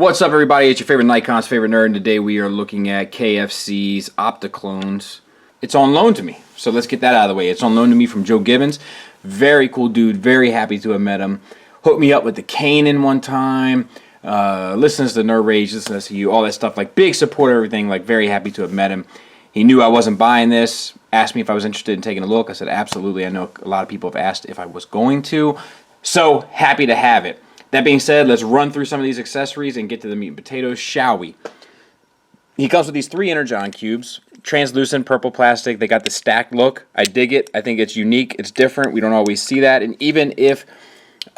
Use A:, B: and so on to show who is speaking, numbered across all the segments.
A: What's up, everybody? It's your favorite Nikon's favorite nerd, and today we are looking at KFC's Opticlones. It's on loan to me, so let's get that out of the way. It's on loan to me from Joe Gibbons. Very cool dude, very happy to have met him. Hooked me up with the Kanan one time, listens to Nerd Rage, listens to you, all that stuff. Like, big support of everything, like, very happy to have met him. He knew I wasn't buying this, asked me if I was interested in taking a look. I said, absolutely. I know a lot of people have asked if I was going to, so happy to have it. That being said, let's run through some of these accessories and get to the meat and potatoes, shall we? He comes with these 3 Energon cubes, translucent purple plastic. They got the stacked look. I dig it. I think it's unique. It's different. We don't always see that. And even if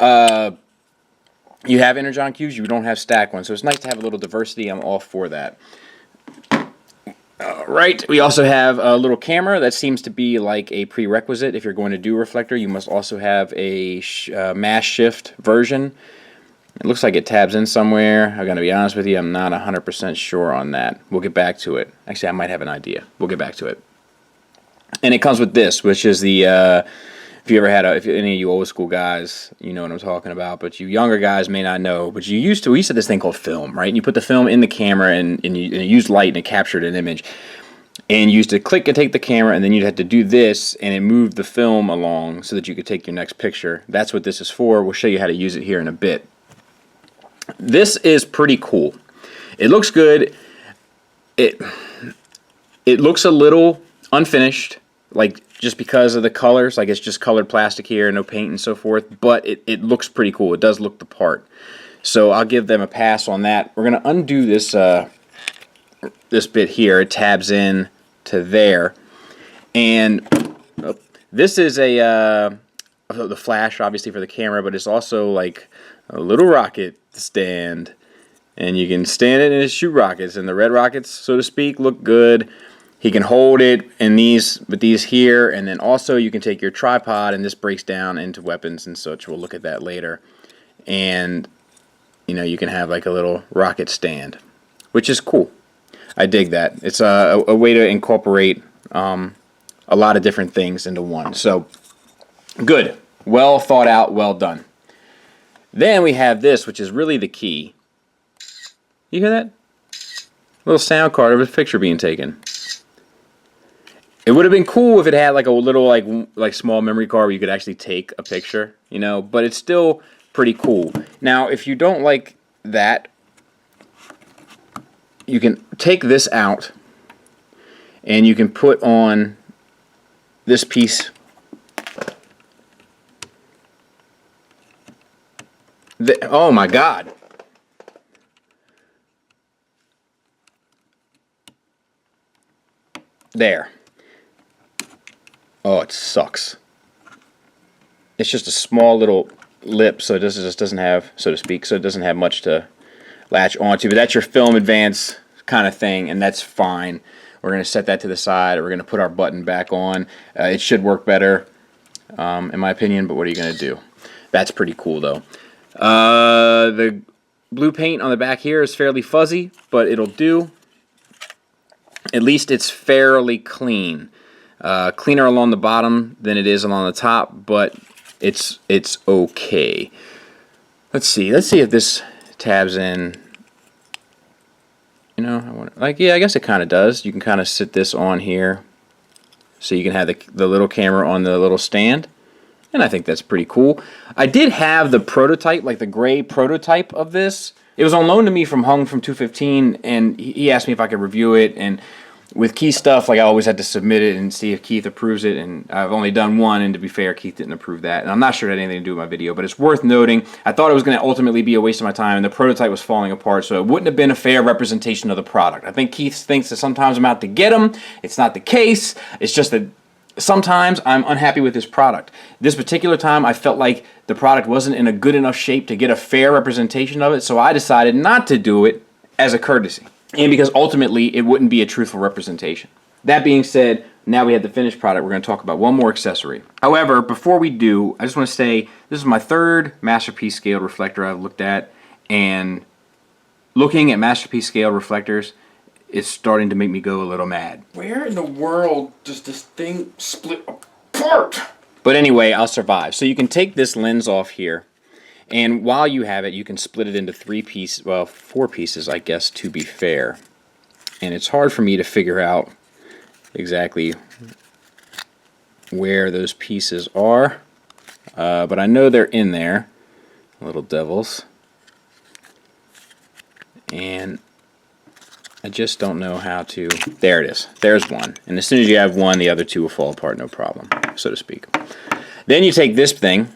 A: you have Energon cubes, you don't have stacked ones. So it's nice to have a little diversity. I'm all for that. All right. We also have a little camera. That seems to be like a prerequisite. If you're going to do Reflector, you must also have a mass shift version. It looks like it tabs in somewhere. I'm going to be honest with you, I'm not 100% sure on that. We'll get back to it. Actually, I might have an idea. We'll get back to it. And it comes with this, which is the, if you ever had if any of you old school guys, you know what I'm talking about, but you younger guys may not know, but we used to have this thing called film, right? And you put the film in the camera and you used light and it captured an image. And you used to click and take the camera, and then you'd have to do this, and it moved the film along so that you could take your next picture. That's what this is for. We'll show you how to use it here in a bit. This is pretty cool. It looks good. It looks a little unfinished, like just because of the colors. Like it's just colored plastic here, no paint and so forth. But it looks pretty cool. It does look the part. So I'll give them a pass on that. We're gonna undo this this bit here. It tabs in to there, and this is the flash, obviously, for the camera, but it's also like a little rocket stand, and you can stand it and shoot rockets, and the red rockets, so to speak, look good. He can hold it in these here, and then also you can take your tripod, and this breaks down into weapons and such. We'll look at that later. And you know, you can have like a little rocket stand, which is cool. I dig that. It's a way to incorporate a lot of different things into one. So good, well thought out, well done. Then we have this, which is really the key. You hear that? Little sound card of a picture being taken. It would have been cool if it had like a little like small memory card where you could actually take a picture, you know, but it's still pretty cool. Now, if you don't like that, you can take this out and you can put on this piece. Oh my God. There. Oh, it sucks. It's just a small little lip, so it just doesn't have, so to speak, so it doesn't have much to latch onto. But that's your film advance kind of thing, and that's fine. We're going to set that to the side. We're going to put our button back on. It should work better, in my opinion, but what are you going to do? That's pretty cool, though. The blue paint on the back here is fairly fuzzy, but it'll do. At least it's fairly clean. Cleaner along the bottom than it is along the top, but it's okay. Let's see if this tabs in. You know, I guess it kind of does. You can kind of sit this on here, so you can have the little camera on the little stand. And I think that's pretty cool. I did have the prototype, like the gray prototype of this. It was on loan to me from Hung from 215, and he asked me if I could review it. And with Keith stuff, like I always had to submit it and see if Keith approves it. And I've only done one, and to be fair, Keith didn't approve that. And I'm not sure it had anything to do with my video, but it's worth noting. I thought it was going to ultimately be a waste of my time, and the prototype was falling apart, so it wouldn't have been a fair representation of the product. I think Keith thinks that sometimes I'm out to get him. It's not the case. It's just that sometimes I'm unhappy with this product. This particular time, I felt like the product wasn't in a good enough shape to get a fair representation of it, so I decided not to do it as a courtesy. And because ultimately, it wouldn't be a truthful representation. That being said, now we have the finished product. We're going to talk about one more accessory. However, before we do, I just want to say this is my 3rd Masterpiece scaled reflector I've looked at, and looking at Masterpiece scaled reflectors, it's starting to make me go a little mad. Where in the world does this thing split apart? But anyway, I'll survive. So you can take this lens off here, And while you have it, you can split it into 4 pieces, I guess, to be fair. And it's hard for me to figure out exactly where those pieces are, but I know they're in there, little devils. And I just don't know how to... There it is. There's one. And as soon as you have one, the other two will fall apart, no problem, so to speak. Then you take this thing,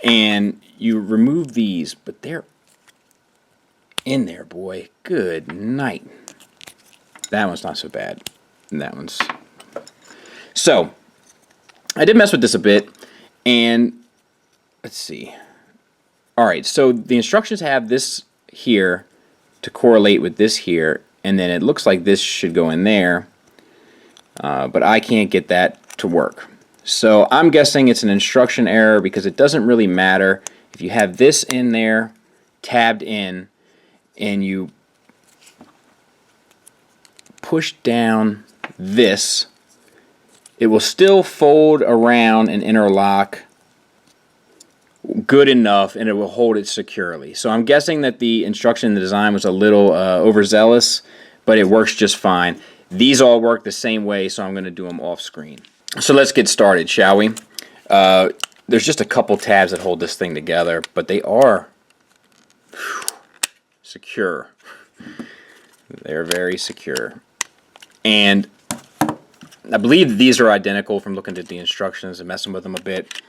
A: and you remove these, but they're in there, boy. Good night. That one's not so bad. And that one's... So, I did mess with this a bit, and let's see. Alright, so the instructions have this here to correlate with this here, and then it looks like this should go in there, but I can't get that to work. So I'm guessing it's an instruction error because it doesn't really matter if you have this in there tabbed in and you push down this, it will still fold around and interlock good enough, and it will hold it securely. So I'm guessing that the instruction in the design was a little overzealous, but it works just fine. These all work the same way, so I'm going to do them off screen. So let's get started, shall we? There's just a couple tabs that hold this thing together, but they are secure. They're very secure. And I believe these are identical from looking at the instructions and messing with them a bit.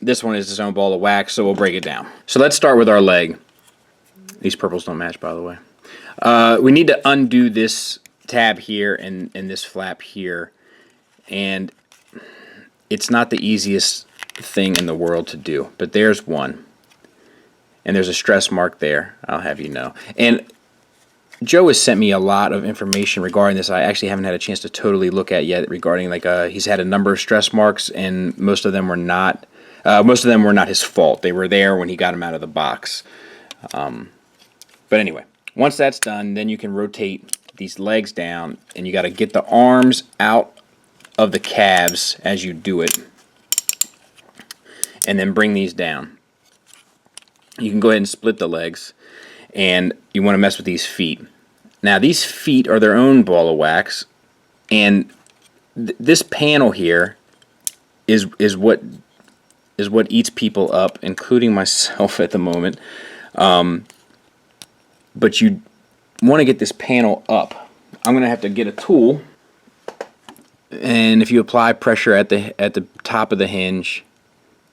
A: This one is its own ball of wax, so we'll break it down. So let's start with our leg. These purples don't match, by the way. We need to undo this tab here and this flap here. And it's not the easiest thing in the world to do. But there's one. And there's a stress mark there, I'll have you know. And Joe has sent me a lot of information regarding this. I actually haven't had a chance to totally look at yet regarding, like, he's had a number of stress marks, and most of them were not his fault. They were there when he got them out of the box. But anyway, once that's done, then you can rotate these legs down, and you got to get the arms out of the calves as you do it, and then bring these down. You can go ahead and split the legs, and you want to mess with these feet. Now, these feet are their own ball of wax, and this panel here is what eats people up, including myself at the moment. But you want to get this panel up. I'm going to have to get a tool, and if you apply pressure at the top of the hinge,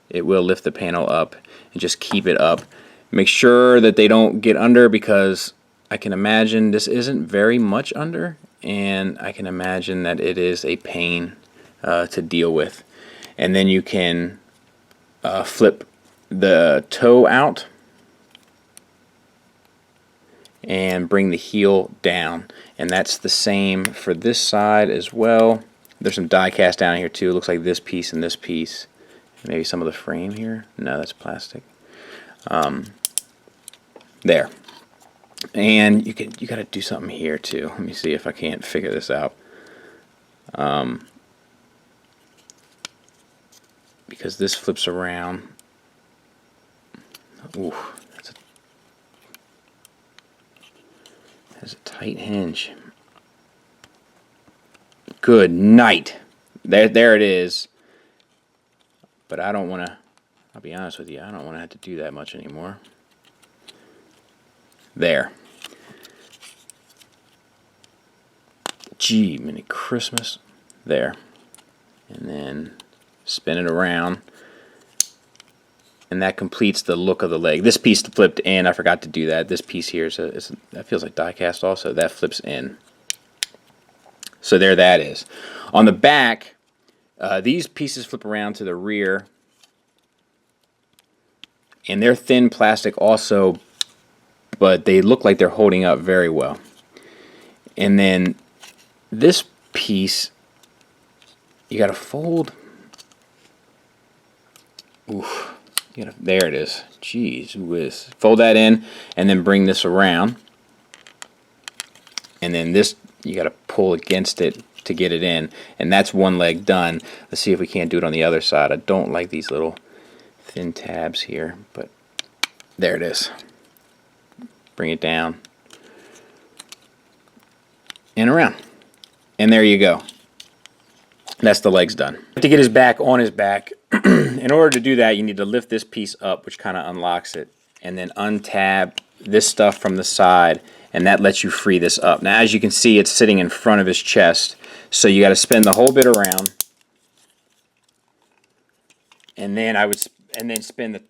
A: it will lift the panel up, and just keep it up. Make sure that they don't get under, because I can imagine this isn't very much under, and I can imagine that it is a pain to deal with. And then you can flip the toe out and bring the heel down, and that's the same for this side as well. There's some die cast down here too. It looks like this piece and this piece, maybe some of the frame here. No, that's plastic. There. And you got to do something here too. Let me see if I can't figure this out. Because this flips around. Ooh, that's a tight hinge. Good night. There it is. But I don't want to, I'll be honest with you, I don't want to have to do that much anymore. There. Gee, mini Christmas. There. And then spin it around. And that completes the look of the leg. This piece flipped in. I forgot to do that. This piece here that feels like die cast also. That flips in. So there that is. On the back, these pieces flip around to the rear. And they're thin plastic also, but they look like they're holding up very well. And then this piece, you got to fold. Oof. There it is. Jeez whiz. Fold that in, and then bring this around. And then this, you got to pull against it to get it in. And that's one leg done. Let's see if we can't do it on the other side. I don't like these little thin tabs here, but there it is. Bring it down and around. And there you go. That's the legs done. To get his back on his back, in order to do that, you need to lift this piece up, which kind of unlocks it, and then untab this stuff from the side, and that lets you free this up. Now, as you can see, it's sitting in front of his chest, so you got to spin the whole bit around, and then spin the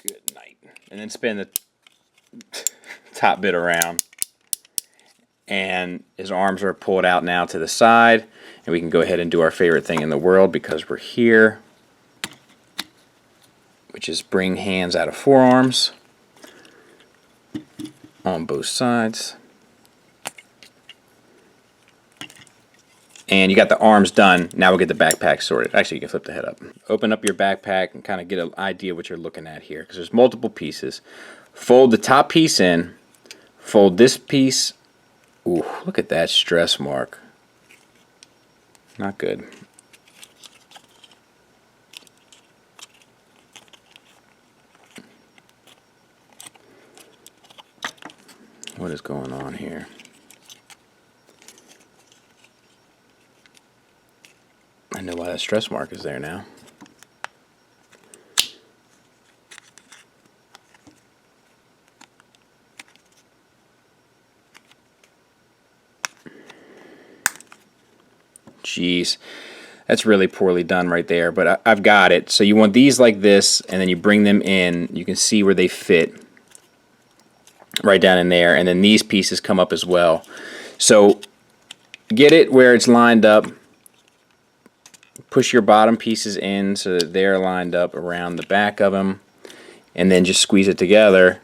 A: good night, and then spin the top bit around, and his arms are pulled out now to the side, and we can go ahead and do our favorite thing in the world because we're here, which is bring hands out of forearms on both sides. And you got the arms done. Now we'll get the backpack sorted. Actually, you can flip the head up. Open up your backpack and kind of get an idea what you're looking at here, because there's multiple pieces. Fold the top piece in. Fold this piece. Ooh, look at that stress mark. Not good. What is going on here? I know why that stress mark is there now. Jeez, that's really poorly done right there, but I've got it. So you want these like this, and then you bring them in. You can see where they fit right down in there, and then these pieces come up as well. So get it where it's lined up. Push your bottom pieces in so that they're lined up around the back of them, and then just squeeze it together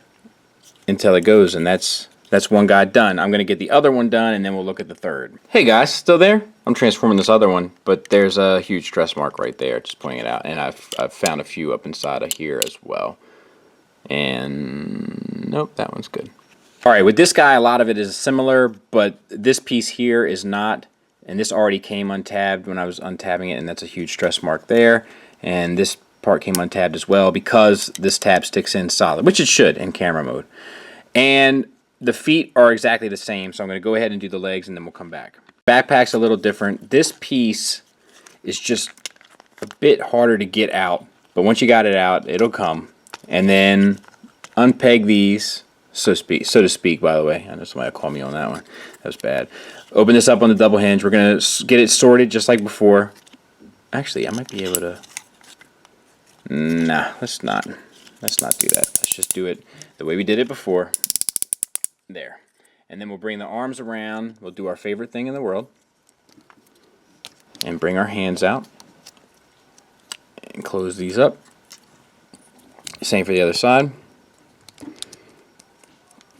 A: until it goes, and that's one guy done. I'm going to get the other one done, and then we'll look at the third. Hey guys, still there? I'm transforming this other one, but there's a huge stress mark right there, just pointing it out, and I've found a few up inside of here as well. And nope, that one's good. Alright, with this guy, a lot of it is similar, but this piece here is not, and this already came untabbed when I was untabbing it, and that's a huge stress mark there. And this part came untabbed as well because this tab sticks in solid, which it should in camera mode. And the feet are exactly the same, so I'm going to go ahead and do the legs, and then we'll come back. Backpack's a little different. This piece is just a bit harder to get out, but once you got it out, it'll come. And then unpeg these, so to speak, by the way. I know somebody will call me on that one. That was bad. Open this up on the double hinge. We're going to get it sorted just like before. Actually, I might be able to... Nah, let's not do that. Let's just do it the way we did it before. There. And then we'll bring the arms around. We'll do our favorite thing in the world. And bring our hands out. And close these up. Same for the other side.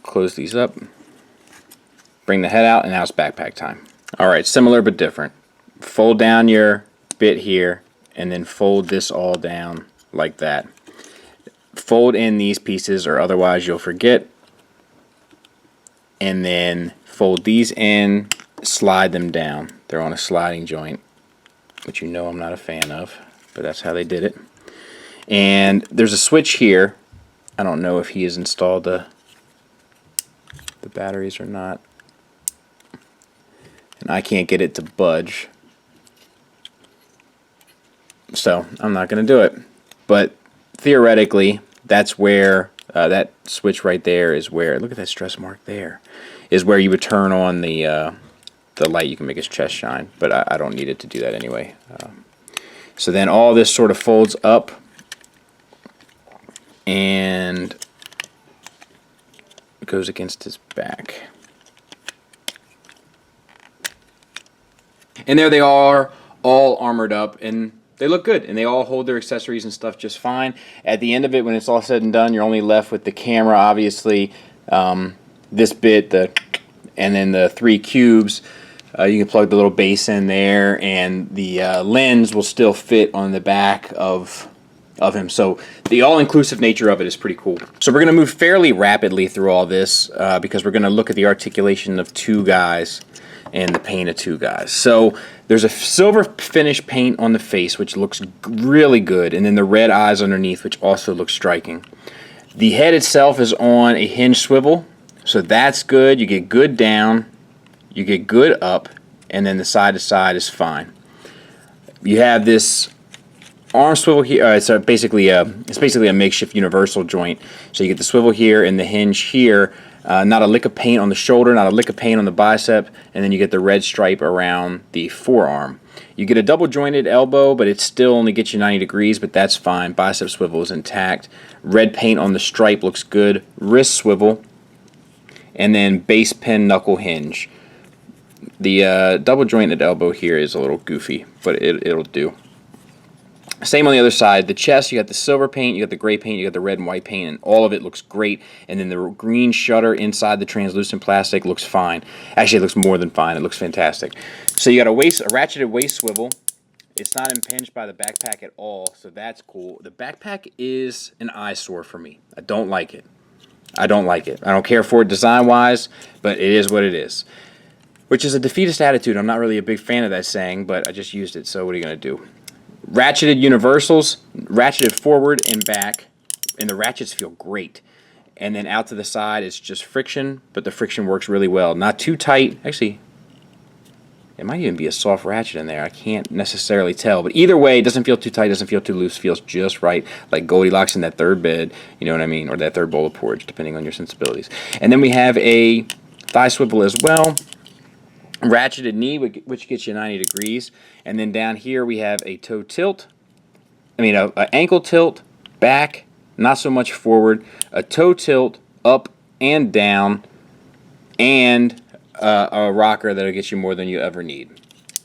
A: Close these up. Bring the head out, and now it's backpack time. Alright, similar but different. Fold down your bit here, and then fold this all down like that. Fold in these pieces, or otherwise you'll forget. And then fold these in, slide them down. They're on a sliding joint, which you know I'm not a fan of, but that's how they did it. And there's a switch here. I don't know if he has installed the batteries or not. And I can't get it to budge. So I'm not going to do it. But theoretically, that's where that switch right there is where, look at that stress mark there, is where you would turn on the light. You can make his chest shine, but I don't need it to do that anyway. So then all this sort of folds up, and goes against his back. And there they are, all armored up, and they look good, and they all hold their accessories and stuff just fine. At the end of it, when it's all said and done, you're only left with the camera, obviously, this bit, and then the 3 cubes. You can plug the little base in there, and the lens will still fit on the back of him. So the all-inclusive nature of it is pretty cool. So we're going to move fairly rapidly through all this because we're going to look at the articulation of 2 guys. and the paint of 2 guys. So there's a silver finish paint on the face, which looks really good, and then the red eyes underneath, which also looks striking. The head itself is on a hinge swivel, so that's good. You get good down, you get good up, and then the side to side is fine. You have this arm swivel here. It's basically a makeshift universal joint. So you get the swivel here and the hinge here. Not a lick of paint on the shoulder, not a lick of paint on the bicep, and then you get the red stripe around the forearm. You get a double jointed elbow, but it still only gets you 90 degrees, but that's fine. Bicep swivel is intact. Red paint on the stripe looks good. Wrist swivel, and then base pin knuckle hinge. The double jointed elbow here is a little goofy, but it'll do. Same on the other side. The chest, you got the silver paint, you got the gray paint, you got the red and white paint, and all of it looks great. And then the green shutter inside the translucent plastic looks fine. Actually, it looks more than fine. It looks fantastic. So you got a ratcheted waist swivel. It's not impinged by the backpack at all, so that's cool. The backpack is an eyesore for me. I don't like it. I don't like it. I don't care for it design-wise, but it is what it is. Which is a defeatist attitude. I'm not really a big fan of that saying, but I just used it, so what are you going to do? Ratcheted universals, ratcheted forward and back, and the ratchets feel great. And then out to the side, it's just friction, but the friction works really well. Not too tight. Actually, it might even be a soft ratchet in there. I can't necessarily tell. But either way, it doesn't feel too tight, doesn't feel too loose, feels just right, like Goldilocks in that third bed, you know what I mean, or that third bowl of porridge, depending on your sensibilities. And then we have a thigh swivel as well. Ratcheted knee, which gets you 90 degrees. And then down here we have a toe tilt. An ankle tilt, back, not so much forward. A toe tilt, up and down. And a rocker that'll get you more than you ever need.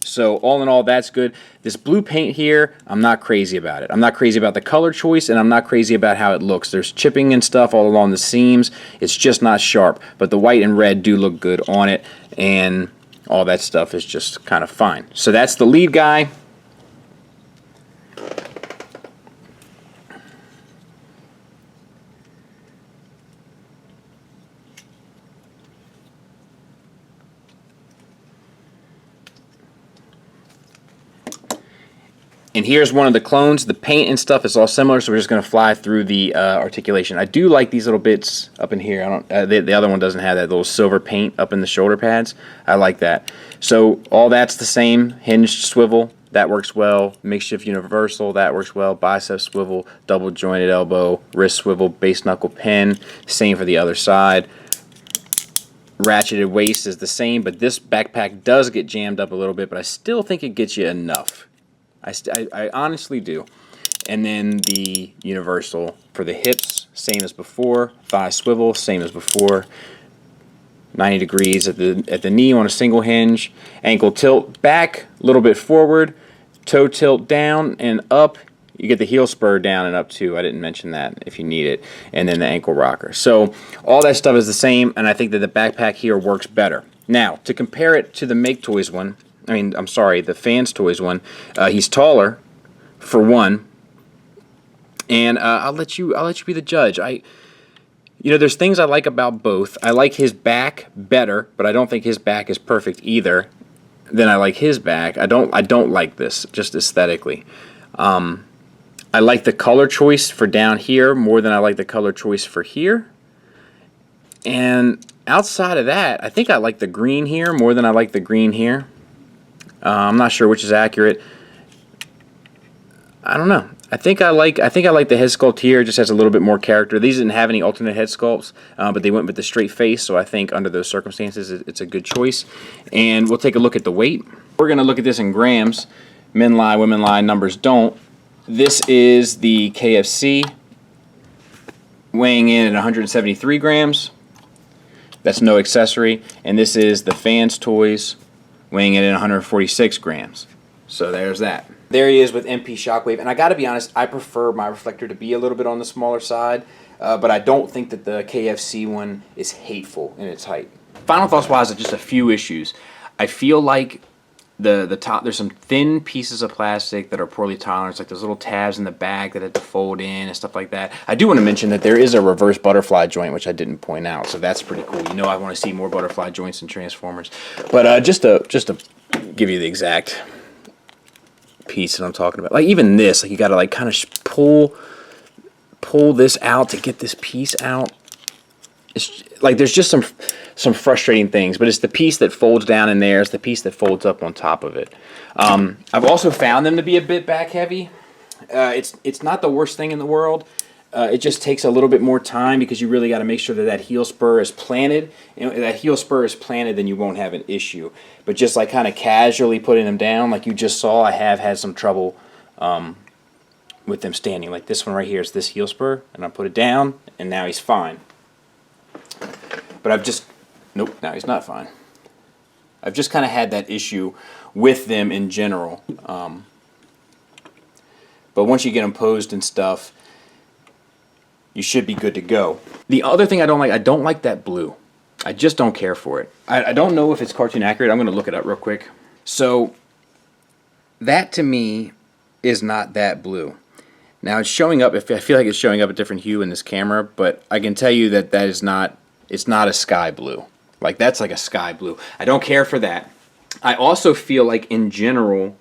A: So all in all, that's good. This blue paint here, I'm not crazy about it. I'm not crazy about the color choice, and I'm not crazy about how it looks. There's chipping and stuff all along the seams. It's just not sharp. But the white and red do look good on it, and all that stuff is just kind of fine. So that's the lead guy. And here's one of the clones. The paint and stuff is all similar, so we're just going to fly through the articulation. I do like these little bits up in here. The other one doesn't have that little silver paint up in the shoulder pads. I like that. So all that's the same. Hinged swivel, that works well. Makeshift universal, that works well. Bicep swivel, double jointed elbow, wrist swivel, base knuckle pin. Same for the other side. Ratcheted waist is the same, but this backpack does get jammed up a little bit, but I still think it gets you enough. I honestly do. And then the universal for the hips, same as before. Thigh swivel, same as before. 90 degrees at the knee on a single hinge. Ankle tilt back, a little bit forward. Toe tilt down and up. You get the heel spur down and up too. I didn't mention that if you need it. And then the ankle rocker. So all that stuff is the same, and I think that the backpack here works better. Now, to compare it to the Make Toys one, the Fans Toys one, he's taller, for one, and I'll let you be the judge. There's things I like about both. I like his back better, but I don't think his back is perfect either. Then I like his back. I don't like this just aesthetically. I like the color choice for down here more than I like the color choice for here. And outside of that, I think I like the green here more than I like the green here. I'm not sure which is accurate. I don't know. I think I like the head sculpt here. It just has a little bit more character. These didn't have any alternate head sculpts, but they went with the straight face, so I think under those circumstances it's a good choice. And we'll take a look at the weight. We're going to look at this in grams. Men lie, women lie, numbers don't. This is the KFC, weighing in at 173 grams. That's no accessory. And this is the Fans Toys, weighing in at 146 grams. So there's that. There he is with MP Shockwave, and I gotta be honest, I prefer my reflector to be a little bit on the smaller side, but I don't think that the KFC one is hateful in its height. Final thoughts wise, just a few issues. I feel like the top, there's some thin pieces of plastic that are poorly tolerant, like those little tabs in the back that have to fold in and stuff like that. I do want to mention that there is a reverse butterfly joint, which I didn't point out, so that's pretty cool. You know, I want to see more butterfly joints in Transformers. But just to give you the exact piece that I'm talking about, like even this, like you got to like kind of pull this out to get this piece out. It's like there's just some frustrating things, but it's the piece that folds down in there, it's the piece that folds up on top of it. I've also found them to be a bit back heavy. It's not the worst thing in the world. It just takes a little bit more time because you really got to make sure that that heel spur is planted. And if that heel spur is planted, then you won't have an issue. But just like kind of casually putting them down, like you just saw, I have had some trouble with them standing. Like this one right here is this heel spur, and I put it down, and now he's fine. But I've just, nope, now he's not fine. I've just kind of had that issue with them in general. But once you get them posed and stuff, you should be good to go. The other thing I don't like that blue. I just don't care for it. I don't know if it's cartoon accurate. I'm going to look it up real quick. So that to me is not that blue. Now it's showing up, I feel like it's showing up a different hue in this camera, but I can tell you that that is not, it's not a sky blue. Like that's like a sky blue. I don't care for that. I also feel like in general,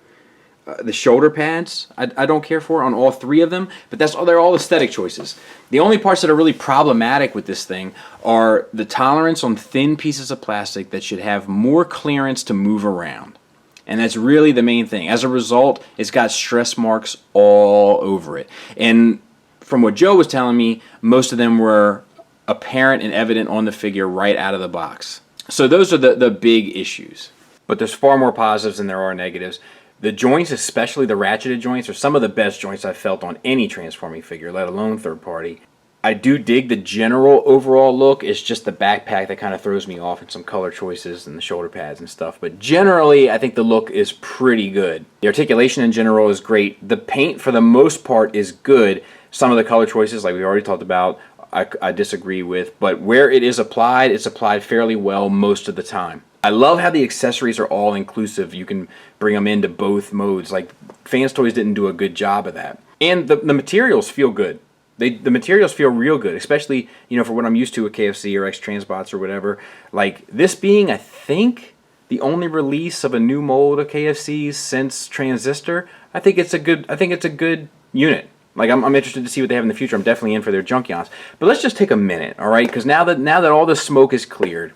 A: the shoulder pads, I don't care for on all three of them, but they're all aesthetic choices. The only parts that are really problematic with this thing are the tolerance on thin pieces of plastic that should have more clearance to move around. And that's really the main thing. As a result, it's got stress marks all over it. And from what Joe was telling me, most of them were apparent and evident on the figure right out of the box. So those are the big issues. But there's far more positives than there are negatives. The joints, especially the ratcheted joints, are some of the best joints I've felt on any transforming figure, let alone third party. I do dig the general overall look. It's just the backpack that kind of throws me off, and some color choices and the shoulder pads and stuff. But generally, I think the look is pretty good. The articulation in general is great. The paint, for the most part, is good. Some of the color choices, like we already talked about, I disagree with. But where it is applied, it's applied fairly well most of the time. I love how the accessories are all inclusive. You can bring them into both modes. Like Fans Toys didn't do a good job of that. And the materials feel good. The materials feel real good, especially, you know, for what I'm used to with KFC or X-Transbots or whatever. Like this being, I think, the only release of a new mold of KFC since Transistor, I think it's a good unit. Like I'm interested to see what they have in the future. I'm definitely in for their Junkions. But let's just take a minute, all right? Because now that all the smoke is cleared,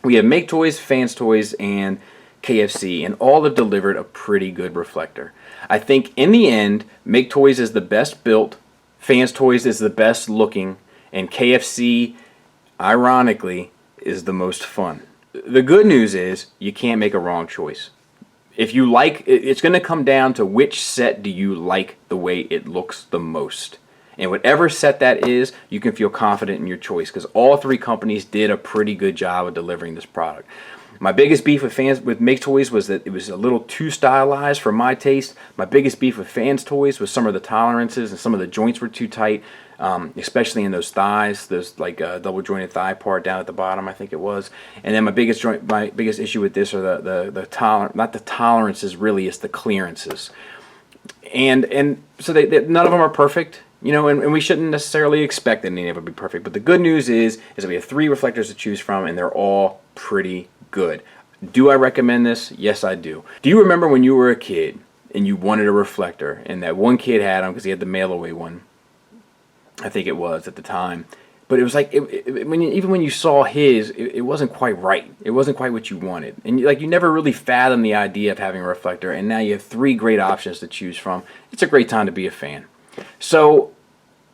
A: we have Make Toys, Fans Toys, and KFC, and all have delivered a pretty good reflector. I think in the end, Make Toys is the best built, Fans Toys is the best looking, and KFC, ironically, is the most fun. The good news is you can't make a wrong choice. If you like, it's going to come down to which set do you like the way it looks the most. And whatever set that is, you can feel confident in your choice because all three companies did a pretty good job of delivering this product. My biggest beef with Make Toys was that it was a little too stylized for my taste. My biggest beef with Fans Toys was some of the tolerances and some of the joints were too tight, especially in those thighs, those like double jointed thigh part down at the bottom, I think it was. And then my biggest issue with this are not the tolerances really, it's the clearances. And so none of them are perfect. You know, and we shouldn't necessarily expect any of them to be perfect. But the good news is that we have 3 reflectors to choose from, and they're all pretty good. Do I recommend this? Yes, I do. Do you remember when you were a kid and you wanted a reflector, and that one kid had them because he had the mail-away one? I think it was at the time. But it was like, even when you saw his, it wasn't quite right. It wasn't quite what you wanted. And you never really fathomed the idea of having a reflector, and now you have 3 great options to choose from. It's a great time to be a fan. So,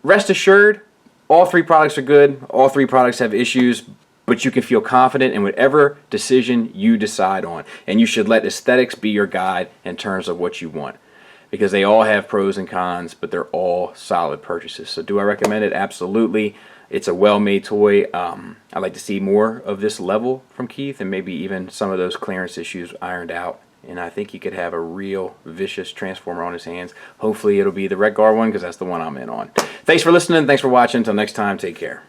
A: rest assured, all 3 products are good. All 3 products have issues, but you can feel confident in whatever decision you decide on. And you should let aesthetics be your guide in terms of what you want. Because they all have pros and cons, but they're all solid purchases. So do I recommend it? Absolutely. It's a well-made toy. I'd like to see more of this level from Keith, and maybe even some of those clearance issues ironed out. And I think he could have a real vicious Transformer on his hands. Hopefully it'll be the Red Guard one, because that's the one I'm in on. Thanks for listening. Thanks for watching. Until next time, take care.